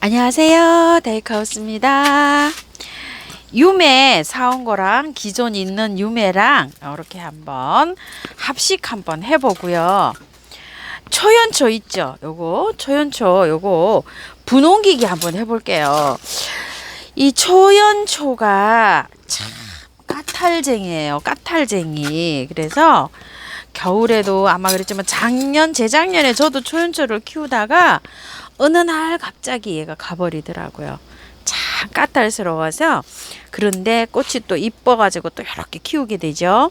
안녕하세요, 데이카우스입니다. 유매 사온 거랑 기존 있는 유매랑 이렇게 한번 합식 한번 해보고요. 초연초 있죠? 요거 초연초 요거 분홍기기 한번 해볼게요. 이 초연초가 참 까탈쟁이에요. 까탈쟁이. 그래서 겨울에도 아마 그랬지만 재작년에 저도 초연초를 키우다가 어느 날 갑자기 얘가 가버리더라고요. 참 까탈스러워서. 그런데 꽃이 또 이뻐가지고 또 이렇게 키우게 되죠.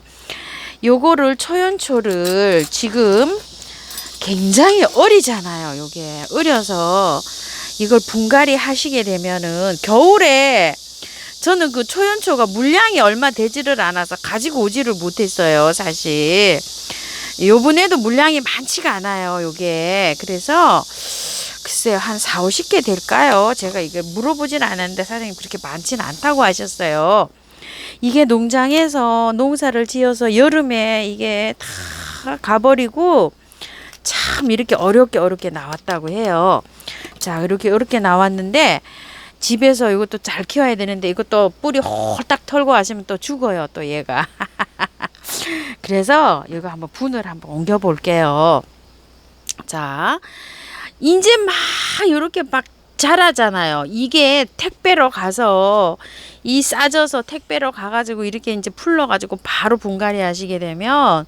요거를 초연초를 지금 굉장히 어리잖아요. 요게 어려서 이걸 분갈이 하시게 되면은 겨울에 저는 그 초연초가 물량이 얼마 되지를 않아서 가지고 오지를 못했어요. 사실 요번에도 물량이 많지가 않아요. 요게 그래서 글쎄요, 한 4, 50개 될까요? 제가 이게 물어보진 않았는데 사장님 그렇게 많지는 않다고 하셨어요. 이게 농장에서 농사를 지어서 여름에 이게 다 가버리고 참 이렇게 어렵게 나왔다고 해요. 자, 이렇게 어렵게 나왔는데 집에서 이것도 잘 키워야 되는데 이것도 뿌리 홀딱 털고 하시면 또 죽어요, 또 얘가. 그래서 이거 한번 분을 한번 옮겨 볼게요. 자, 이제 막 이렇게 막 자라잖아요. 이게 택배로 가서 이 싸져서 택배로 가가지고 이렇게 이제 풀러가지고 바로 분갈이 하시게 되면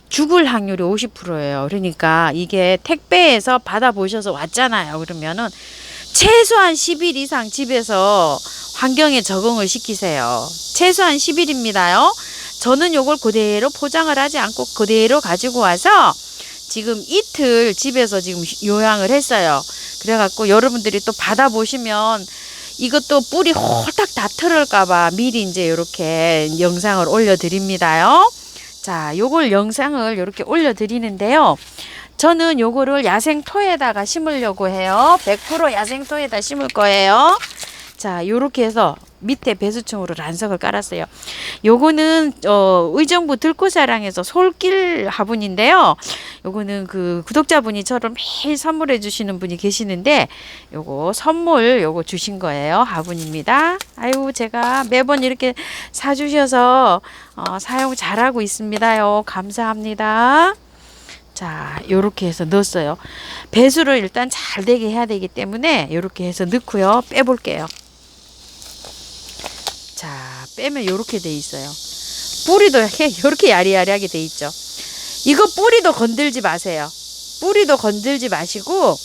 죽을 확률이 50%예요. 그러니까 이게 택배에서 받아보셔서 왔잖아요. 그러면은 최소한 10일 이상 집에서 환경에 적응을 시키세요. 최소한 10일입니다요. 저는 요걸 그대로 포장을 하지 않고 그대로 가지고 와서 지금 이틀 집에서 지금 요양을 했어요. 그래갖고 여러분들이 또 받아보시면 이것도 뿌리 홀딱 다 털을까봐 미리 이제 이렇게 영상을 올려드립니다요. 자, 요걸 영상을 이렇게 올려드리는데요. 저는 요거를 야생토에다가 심으려고 해요. 100% 야생토에다 심을 거예요. 자, 요렇게 해서 밑에 배수층으로 란석을 깔았어요. 요거는 의정부 들꽃사랑에서 솔길 화분인데요. 요거는 그 구독자분이 저를 매일 선물해 주시는 분이 계시는데 요거 선물 요거 주신 거예요. 화분입니다. 아유, 제가 매번 이렇게 사주셔서 사용 잘하고 있습니다요. 감사합니다. 자, 요렇게 해서 넣었어요. 배수를 일단 잘 되게 해야 되기 때문에 요렇게 해서 넣고요. 빼볼게요. 자, 빼면 요렇게 돼 있어요. 뿌리도 이렇게 야리야리하게 돼 있죠. 이거 뿌리도 건들지 마세요. 뿌리도 건들지 마시고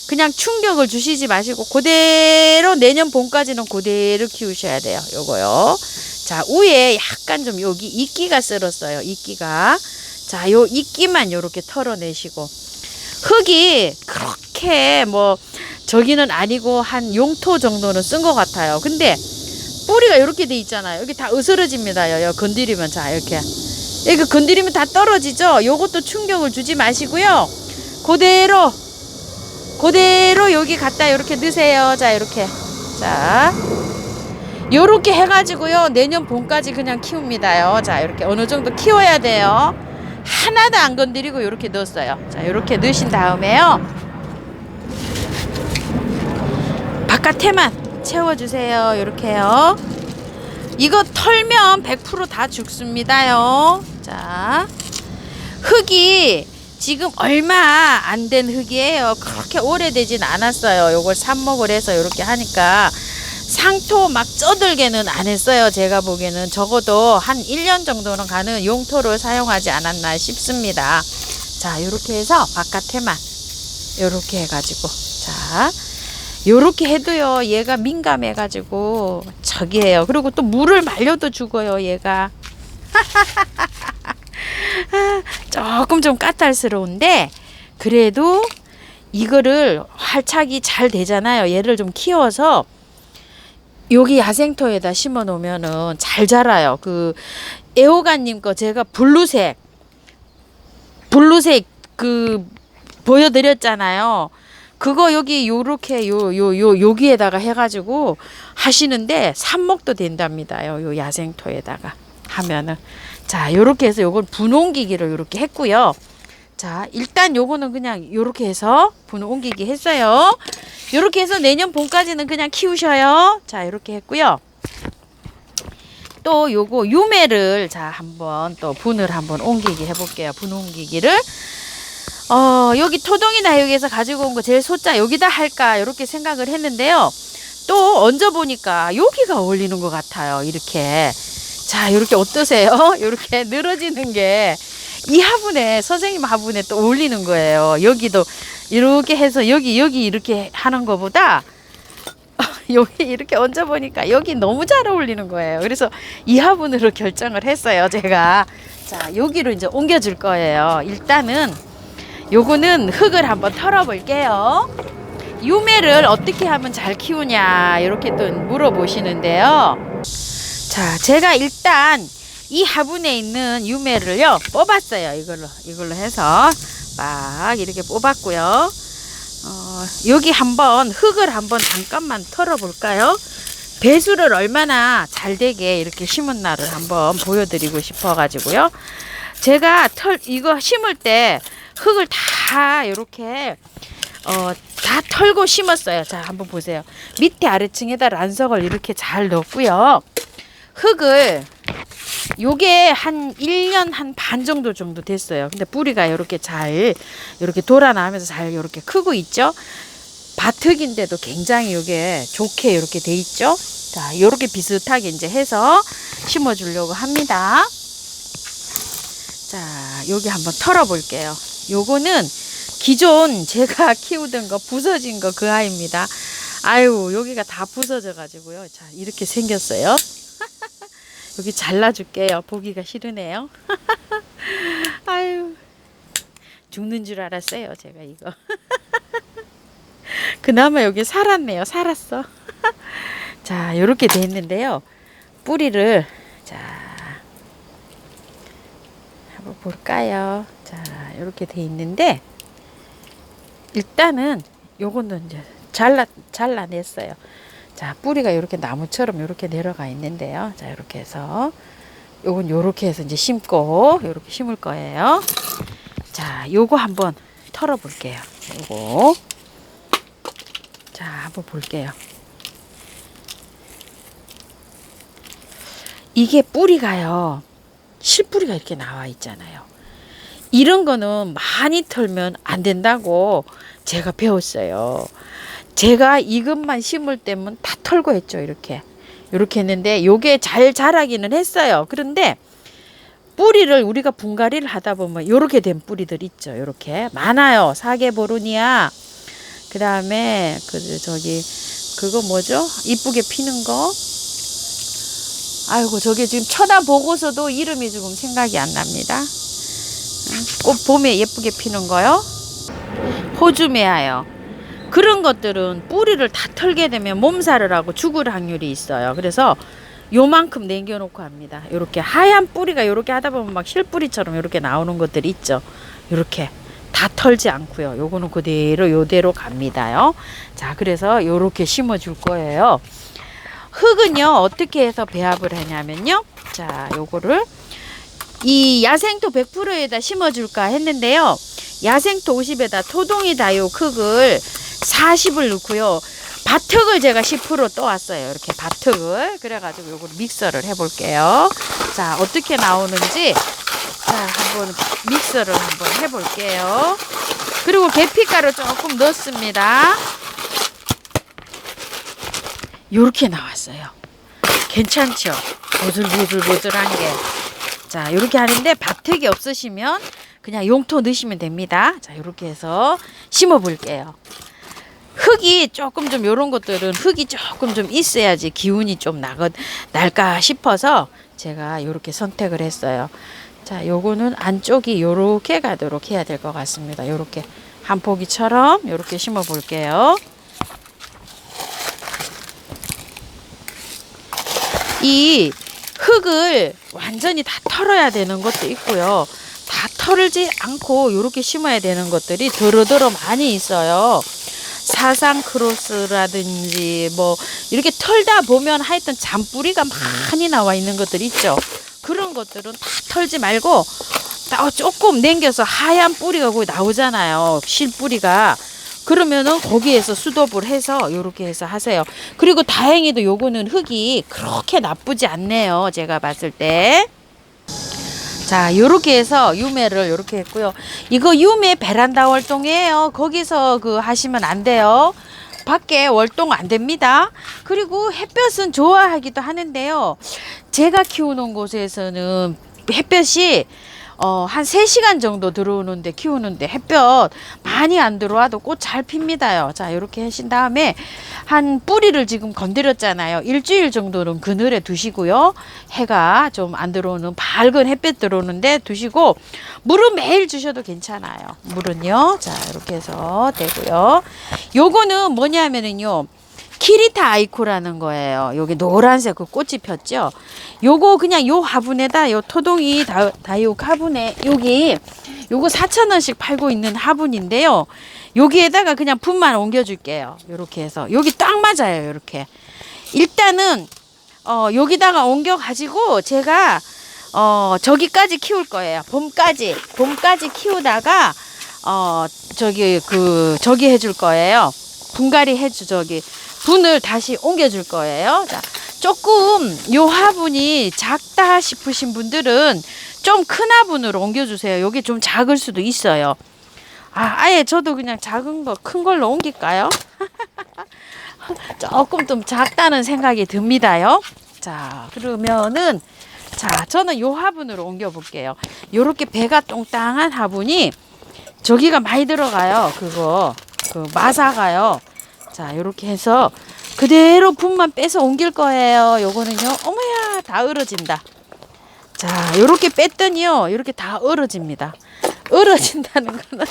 그냥 충격을 주시지 마시고 그대로 내년 봄까지는 그대로 키우셔야 돼요. 요거요. 자, 위에 약간 좀 여기 이끼가 쓸었어요. 이끼가. 자, 요 이끼만 요렇게 털어내시고 흙이 그렇게 뭐 저기는 아니고 한 용토 정도는 쓴 것 같아요. 근데 뿌리가 이렇게 돼 있잖아요. 여기 다 으스러집니다. 요 건드리면 자 이렇게 이거 건드리면 다 떨어지죠. 요것도 충격을 주지 마시고요. 그대로 여기 갖다 이렇게 넣으세요. 자, 이렇게 자 요렇게 해가지고요. 내년 봄까지 그냥 키웁니다요. 자, 이렇게 어느 정도 키워야 돼요. 하나도 안 건드리고 이렇게 넣었어요. 자, 이렇게 넣으신 다음에요. 바깥에만 채워주세요. 이렇게요. 이거 털면 100% 다 죽습니다요. 자, 흙이 지금 얼마 안 된 흙이에요. 그렇게 오래되진 않았어요. 요걸 삽목을 해서 이렇게 하니까 상토 막 쩌들게는 안 했어요. 제가 보기에는 적어도 한 1년 정도는 가는 용토를 사용하지 않았나 싶습니다. 자, 요렇게 해서 바깥에만 요렇게 해가지고 자, 요렇게 해도요 얘가 민감해가지고 저기에요. 그리고 또 물을 말려도 죽어요 얘가. 조금 좀 까탈스러운데 그래도 이거를 활착이 잘 되잖아요. 얘를 좀 키워서 여기 야생토에다 심어 놓으면은 잘 자라요. 그 애호가님 거 제가 블루색 그 보여드렸잖아요. 그거 여기 요렇게 여기에다가 해가지고 하시는데 삽목도 된답니다. 요 야생토에다가 하면은 자 요렇게 해서 요걸 분홍기기를 요렇게 했고요. 자, 일단 요거는 그냥 요렇게 해서 분 옮기기 했어요. 요렇게 해서 내년 봄까지는 그냥 키우셔요. 자, 요렇게 했고요. 또 요거 유매를 자 한번 또 분을 한번 옮기기 해볼게요. 분 옮기기를 여기 토동이 다육에서 가지고 온 거 제일 소자 여기다 할까 이렇게 생각을 했는데요. 또 얹어 보니까 여기가 어울리는 것 같아요. 이렇게 자 이렇게 어떠세요? 이렇게 늘어지는 게 이 화분에 선생님 화분에 또 어울리는 거예요. 여기도 이렇게 해서 여기 이렇게 하는 것보다 여기 이렇게 얹어 보니까 여기 너무 잘 어울리는 거예요. 그래서 이 화분으로 결정을 했어요. 제가 자 여기로 이제 옮겨 줄 거예요. 일단은 요거는 흙을 한번 털어 볼게요. 유매를 어떻게 하면 잘 키우냐 이렇게 또 물어보시는데요. 자 제가 일단 이 화분에 있는 유매를요 뽑았어요. 이걸로 해서 막 이렇게 뽑았고요. 여기 한번 흙을 한번 잠깐만 털어 볼까요? 배수를 얼마나 잘 되게 이렇게 심은 날을 한번 보여드리고 싶어 가지고요. 제가 이거 심을 때 흙을 다 이렇게 다 털고 심었어요. 자 한번 보세요. 밑에 아래층에다 란석을 이렇게 잘 넣었고요. 흙을 요게 한 1년 한 반 정도 됐어요. 근데 뿌리가 이렇게 잘 이렇게 돌아나면서 잘 이렇게 크고 있죠. 밭흙인데도 굉장히 요게 좋게 이렇게 돼 있죠. 자, 이렇게 비슷하게 이제 해서 심어 주려고 합니다. 자, 여기 한번 털어 볼게요. 요거는 기존 제가 키우던 거 부서진 거 그 아이입니다. 아유, 여기가 다 부서져 가지고요. 자, 이렇게 생겼어요. 여기 잘라줄게요. 보기가 싫으네요. 아유, 죽는 줄 알았어요. 제가 이거. 그나마 여기 살았네요. 살았어. 자, 이렇게 돼 있는데요. 뿌리를 자 한번 볼까요? 자, 이렇게 돼 있는데 일단은 요거는 이제 잘라냈어요. 자, 뿌리가 이렇게 나무처럼 이렇게 내려가 있는데요. 자, 이렇게 해서 요건 요렇게 해서 이제 심고 요렇게 심을 거예요. 자, 요거 한번 털어 볼게요. 요거. 자, 한번 볼게요. 이게 뿌리가요. 실뿌리가 이렇게 나와 있잖아요. 이런 거는 많이 털면 안 된다고 제가 배웠어요. 제가 이것만 심을 때면 다 털고 했죠. 이렇게 했는데 요게 잘 자라기는 했어요. 그런데 뿌리를 우리가 분갈이를 하다 보면 요렇게 된 뿌리들 있죠. 요렇게 많아요. 사계보르니아 그 다음에 그거 뭐죠? 이쁘게 피는 거. 아이고 저게 지금 쳐다보고서도 이름이 조금 생각이 안 납니다. 꽃 봄에 예쁘게 피는 거요. 호주메아요. 그런 것들은 뿌리를 다 털게 되면 몸살을 하고 죽을 확률이 있어요. 그래서 요만큼 남겨놓고 합니다. 요렇게 하얀 뿌리가 요렇게 하다 보면 막 실뿌리처럼 요렇게 나오는 것들이 있죠. 요렇게 다 털지 않고요. 요거는 그대로 요대로 갑니다요. 자, 그래서 요렇게 심어 줄 거예요. 흙은요 어떻게 해서 배합을 하냐면요. 자, 요거를 이 야생토 100%에다 심어 줄까 했는데요. 야생토 50에다 토동이 다육 흙을 40을 넣고요. 밭흙을 제가 10% 떠왔어요. 이렇게 밭흙을. 그래가지고 요걸 믹서를 해볼게요. 자, 어떻게 나오는지 자, 한번 믹서를 한번 해볼게요. 그리고 계피가루 조금 넣습니다. 요렇게 나왔어요. 괜찮죠? 보들보들보들한 게. 자, 요렇게 하는데 밭흙이 없으시면 그냥 용토 넣으시면 됩니다. 자, 요렇게 해서 심어 볼게요. 흙이 조금 좀 요런 것들은 흙이 조금 좀 있어야지 기운이 좀 날까 싶어서 제가 요렇게 선택을 했어요. 자, 요거는 안쪽이 요렇게 가도록 해야 될 것 같습니다. 요렇게 한 포기처럼 요렇게 심어 볼게요. 이 흙을 완전히 다 털어야 되는 것도 있고요. 다 털지 않고 이렇게 심어야 되는 것들이 더러더러 많이 있어요. 사상 크로스라든지 뭐 이렇게 털다 보면 하여튼 잔뿌리가 많이 나와 있는 것들 있죠. 그런 것들은 다 털지 말고 조금 남겨서 하얀 뿌리가 거기 나오잖아요. 실 뿌리가. 그러면은 거기에서 수독을 해서 요렇게 해서 하세요. 그리고 다행히도 요거는 흙이 그렇게 나쁘지 않네요. 제가 봤을 때. 자, 요렇게 해서 유매를 요렇게 했고요. 이거 유매 베란다 월동이에요. 거기서 그 하시면 안 돼요. 밖에 월동 안 됩니다. 그리고 햇볕은 좋아하기도 하는데요. 제가 키우는 곳에서는 햇볕이 한 3시간 정도 들어오는데 키우는데 햇볕 많이 안 들어와도 꽃 잘 핍니다요. 자, 이렇게 하신 다음에 한 뿌리를 지금 건드렸잖아요. 일주일 정도는 그늘에 두시고요. 해가 좀 안 들어오는 밝은 햇볕 들어오는데 두시고 물은 매일 주셔도 괜찮아요. 물은요. 자, 이렇게 해서 되고요. 요거는 뭐냐면은요. 키리타 아이코라는 거예요. 여기 노란색 그 꽃이 폈죠. 요거 그냥 요 화분에다 요 토동이 다요 화분에 여기 요거 4,000원씩 팔고 있는 화분인데요. 여기에다가 그냥 분만 옮겨 줄게요. 요렇게 해서 여기 딱 맞아요. 요렇게. 일단은 여기다가 옮겨 가지고 제가 저기까지 키울 거예요. 봄까지 키우다가 저기 해줄 거예요. 분갈이 해주 분을 다시 옮겨줄 거예요. 자, 조금 요 화분이 작다 싶으신 분들은 좀 큰 화분으로 옮겨주세요. 여기 좀 작을 수도 있어요. 아예 저도 그냥 작은 거 큰 걸로 옮길까요? 조금 좀 작다는 생각이 듭니다요. 자, 그러면은 저는 요 화분으로 옮겨 볼게요. 요렇게 배가 똥땅한 화분이 저기가 많이 들어가요. 그 마사가요. 자, 요렇게 해서 그대로 분만 빼서 옮길 거예요. 요거는요. 어머야, 다 얼어진다. 자, 요렇게 뺐더니요. 요렇게 다 얼어집니다. 얼어진다는 거는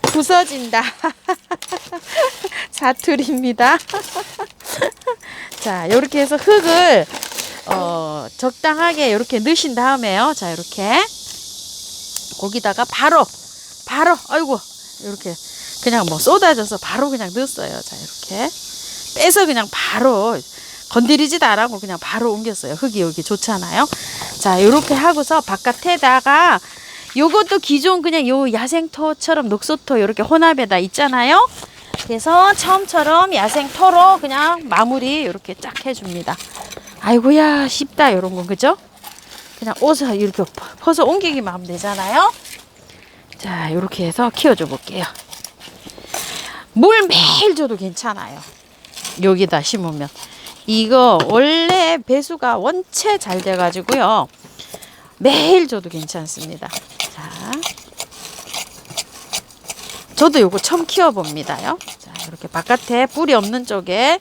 부서진다. 사투리입니다. 자, 요렇게 해서 흙을 적당하게 요렇게 넣으신 다음에요. 자, 요렇게 거기다가 바로 아이고 요렇게 그냥 뭐 쏟아져서 바로 그냥 넣었어요. 자, 이렇게 빼서 그냥 바로 건드리지도 않고 그냥 바로 옮겼어요. 흙이 여기 좋잖아요. 자, 이렇게 하고서 바깥에다가 요것도 기존 그냥 요 야생토처럼 녹소토 이렇게 혼합에다 있잖아요. 그래서 처음처럼 야생토로 그냥 마무리 이렇게 쫙 해줍니다. 아이고야 쉽다 요런 거 그죠? 그냥 옷을 이렇게 퍼서 옮기기만 하면 되잖아요. 자, 이렇게 해서 키워줘 볼게요. 물 매일 줘도 괜찮아요. 여기다 심으면. 이거 원래 배수가 원체 잘 돼가지고요. 매일 줘도 괜찮습니다. 자, 저도 요거 처음 키워봅니다요. 자, 이렇게 바깥에 뿌리 없는 쪽에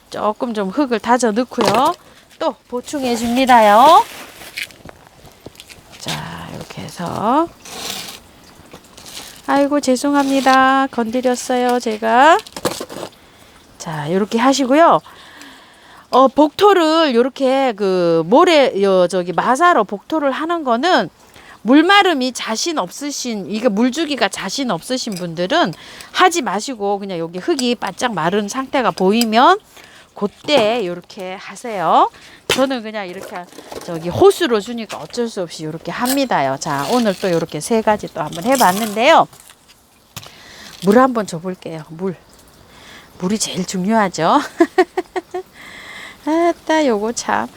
조금 좀 흙을 다져 넣고요. 또 보충해 줍니다요. 자, 이렇게 해서 아이고 죄송합니다. 건드렸어요 제가. 자, 이렇게 하시고요. 복토를 요렇게 그 마사로 복토를 하는 거는 물마름이 자신 없으신 이게 물주기가 자신 없으신 분들은 하지 마시고 그냥 여기 흙이 바짝 마른 상태가 보이면 그때 요렇게 하세요. 저는 그냥 이렇게 호수로 주니까 어쩔 수 없이 요렇게 합니다요. 자, 오늘 또 요렇게 3가지 또 한번 해봤는데요. 물 한번 줘볼게요. 물이 제일 중요하죠. 아따, 요거 참.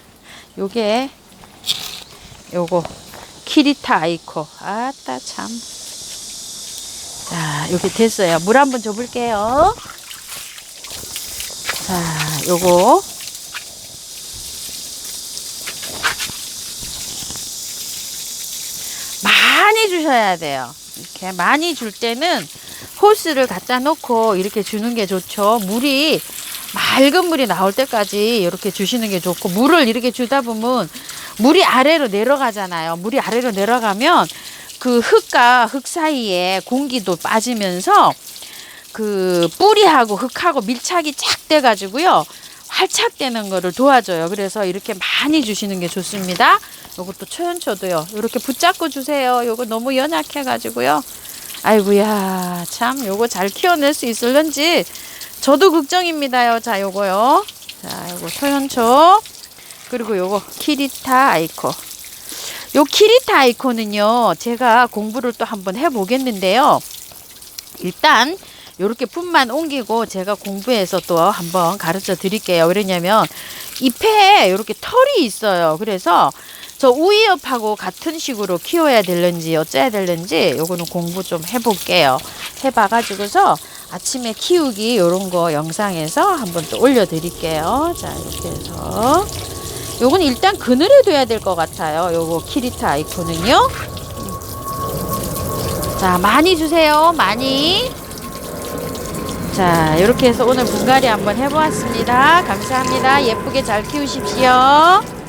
요거 키리타 아이코. 아따, 참. 자, 요게 됐어요. 물 한번 줘볼게요. 자, 요거. 많이 주셔야 돼요. 이렇게 많이 줄 때는 호스를 갖다 놓고 이렇게 주는 게 좋죠. 물이 맑은 물이 나올 때까지 이렇게 주시는 게 좋고, 물을 이렇게 주다 보면 물이 아래로 내려가잖아요. 물이 아래로 내려가면 그 흙과 흙 사이에 공기도 빠지면서 그 뿌리하고 흙하고 밀착이 쫙 돼 가지고요 활착되는 거를 도와줘요. 그래서 이렇게 많이 주시는 게 좋습니다. 요것도 초연초도요. 이렇게 붙잡고 주세요. 요거 너무 연약해 가지고요. 아이고야 참 요거 잘 키워낼 수 있을런지 저도 걱정입니다요. 자, 요거요. 자, 요거 초연초. 그리고 요거 키리타 아이코. 요 키리타 아이콘은요, 제가 공부를 또 한번 해보겠는데요. 일단 요렇게 붓만 옮기고 제가 공부해서 또 한번 가르쳐 드릴게요. 왜냐면 잎에 이렇게 털이 있어요. 그래서 저 우이엽하고 같은 식으로 키워야 될는지 어째야 될는지 요거는 공부 좀 해볼게요. 해봐가지고서 아침에 키우기 요런 거 영상에서 한번 또 올려드릴게요. 자, 이렇게 해서 요건 일단 그늘에 둬야 될 것 같아요. 요거 키리타 아이콘은요. 자, 많이 주세요. 많이. 자, 이렇게 해서 오늘 분갈이 한번 해보았습니다. 감사합니다. 예쁘게 잘 키우십시오.